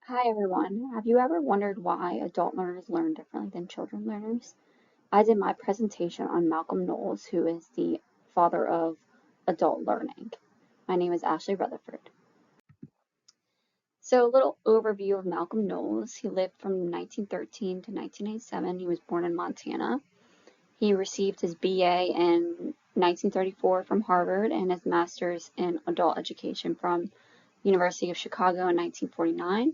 Hi everyone. Have you ever wondered why adult learners learn differently than children learners? I did my presentation on Malcolm Knowles, who is the father of adult learning. My name is Ashley Rutherford. So, a little overview of Malcolm Knowles. He lived from 1913 to 1987. He was born in Montana. He received his BA in 1934 from Harvard and his master's in adult education from University of Chicago in 1949.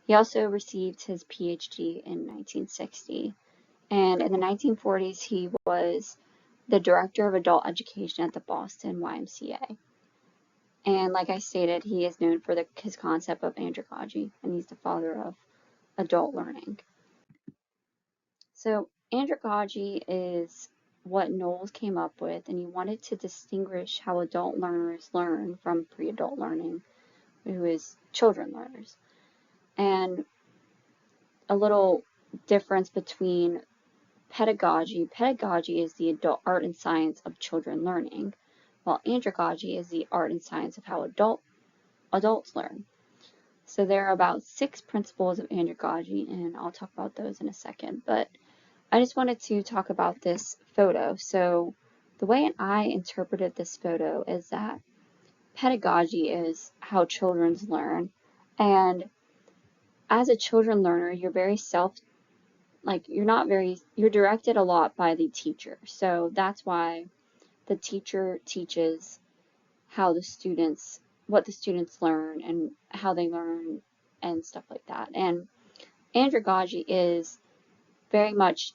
He also received his PhD in 1960, and in the 1940s he was the director of adult education at the Boston YMCA. And like I stated, he is known for his concept of andragogy, and he's the father of adult learning. So andragogy is what Knowles came up with, and he wanted to distinguish how adult learners learn from pre-adult learning, who is children learners. And a little difference between pedagogy. Pedagogy is the adult art and science of children learning, while andragogy is the art and science of how adults learn. So there are about 6 principles of andragogy, and I'll talk about those in a second. But I just wanted to talk about this photo. So the way I interpreted this photo is that pedagogy is how children learn, and as a children learner, you're very you're directed a lot by the teacher. So that's why the teacher teaches what the students learn and how they learn and stuff like that. And andragogy is very much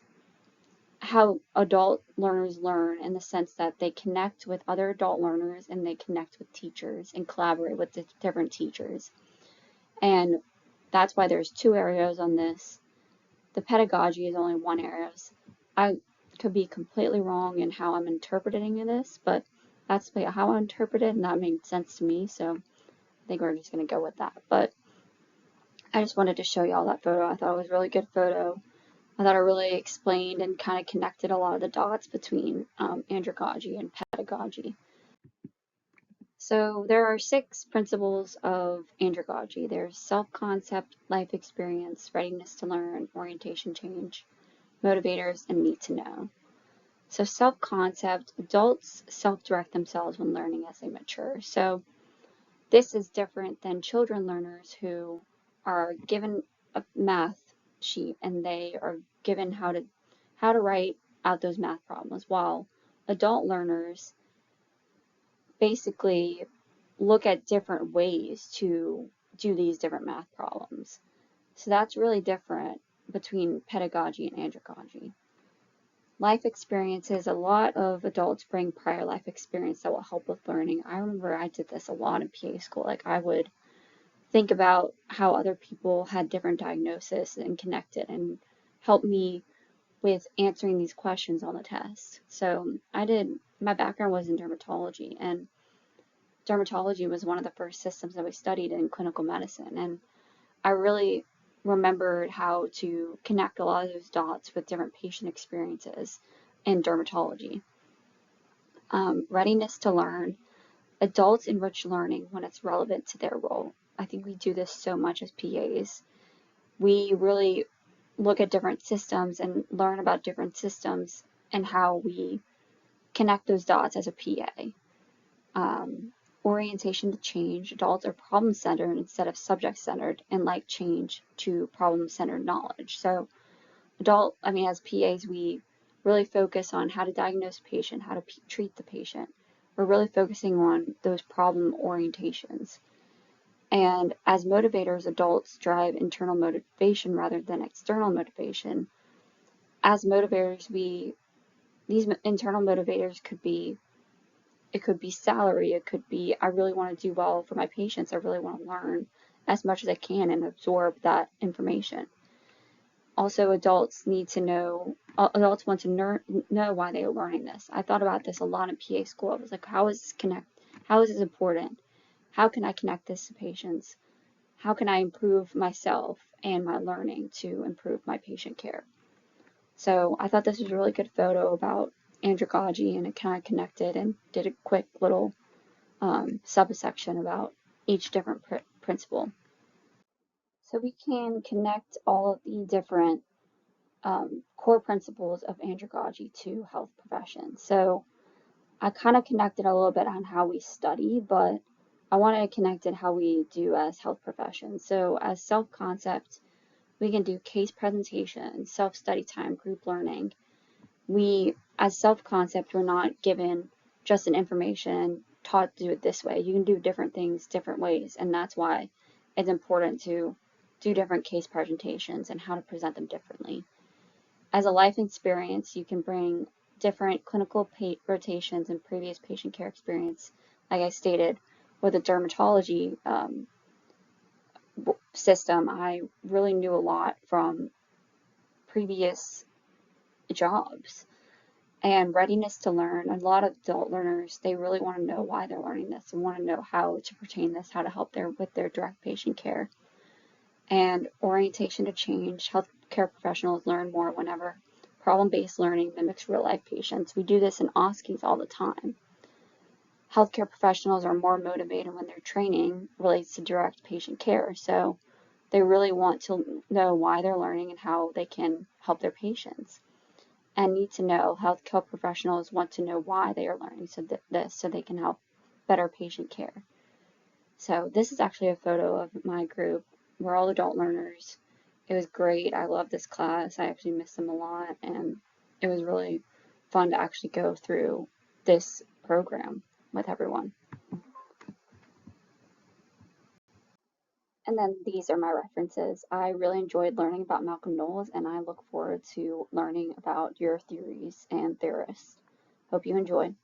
how adult learners learn, in the sense that they connect with other adult learners and they connect with teachers and collaborate with the different teachers. And that's why there's 2 areas on this. The pedagogy is only one area. I could be completely wrong in how I'm interpreting this, but that's how I interpret it, and that made sense to me, so I think we're just going to go with that. But I just wanted to show y'all that photo. I thought it was a really good photo. I thought it really explained and kind of connected a lot of the dots between andragogy and pedagogy. So there are 6 principles of andragogy. There's self-concept, life experience, readiness to learn, orientation change, motivators, and need to know. So self-concept, adults self-direct themselves when learning as they mature. So this is different than children learners who are given a math sheet and they are given how to write out those math problems, while adult learners basically look at different ways to do these different math problems. So that's really different between pedagogy and andragogy. Life experiences, a lot of adults bring prior life experience that will help with learning. I remember I did this a lot in PA school. Like, I would think about how other people had different diagnoses and connect it and help me with answering these questions on the test. So my background was in dermatology, and dermatology was one of the first systems that we studied in clinical medicine. And I really remembered how to connect a lot of those dots with different patient experiences in dermatology. Readiness to learn. Adults enrich learning when it's relevant to their role. I think we do this so much as PAs. We really look at different systems and learn about different systems and how we connect those dots as a PA. Orientation to change. Adults are problem-centered instead of subject-centered, and like change to problem-centered knowledge. So as PAs, we really focus on how to diagnose a patient, how to treat the patient. We're really focusing on those problem orientations. And as motivators, adults drive internal motivation rather than external motivation. As motivators, these internal motivators could be salary, it could be I really want to do well for my patients, I really want to learn as much as I can and absorb that information. Also, adults want to know why they are learning this. I thought about this a lot in PA school. I was like, how is this important? How can I connect this to patients? How can I improve myself and my learning to improve my patient care? So I thought this was a really good photo about andragogy, and it kind of connected and did a quick little subsection about each different principle. So we can connect all of the different core principles of andragogy to health professions. So I kind of connected a little bit on how we study, but I wanted to connect it how we do as health professions. So as self-concept, we can do case presentations, self-study time, group learning. We, as self-concept, we're not given just an information taught to do it this way. You can do different things different ways, and that's why it's important to do different case presentations and how to present them differently. As a life experience, you can bring different clinical rotations and previous patient care experience. Like I stated, with the dermatology system, I really knew a lot from previous jobs. And readiness to learn, a lot of adult learners, they really want to know why they're learning this and want to know how to pertain this, how to help with their direct patient care. And orientation to change, healthcare professionals learn more whenever problem-based learning mimics real-life patients. We do this in OSCEs all the time. Healthcare professionals are more motivated when their training relates to direct patient care, so they really want to know why they're learning and how they can help their patients. And need to know, healthcare professionals want to know why they are learning so they can help better patient care. So this is actually a photo of my group. We're all adult learners. It was great. I love this class. I actually miss them a lot, and it was really fun to actually go through this program with everyone. And then these are my references. I really enjoyed learning about Malcolm Knowles, and I look forward to learning about your theories and theorists. Hope you enjoyed.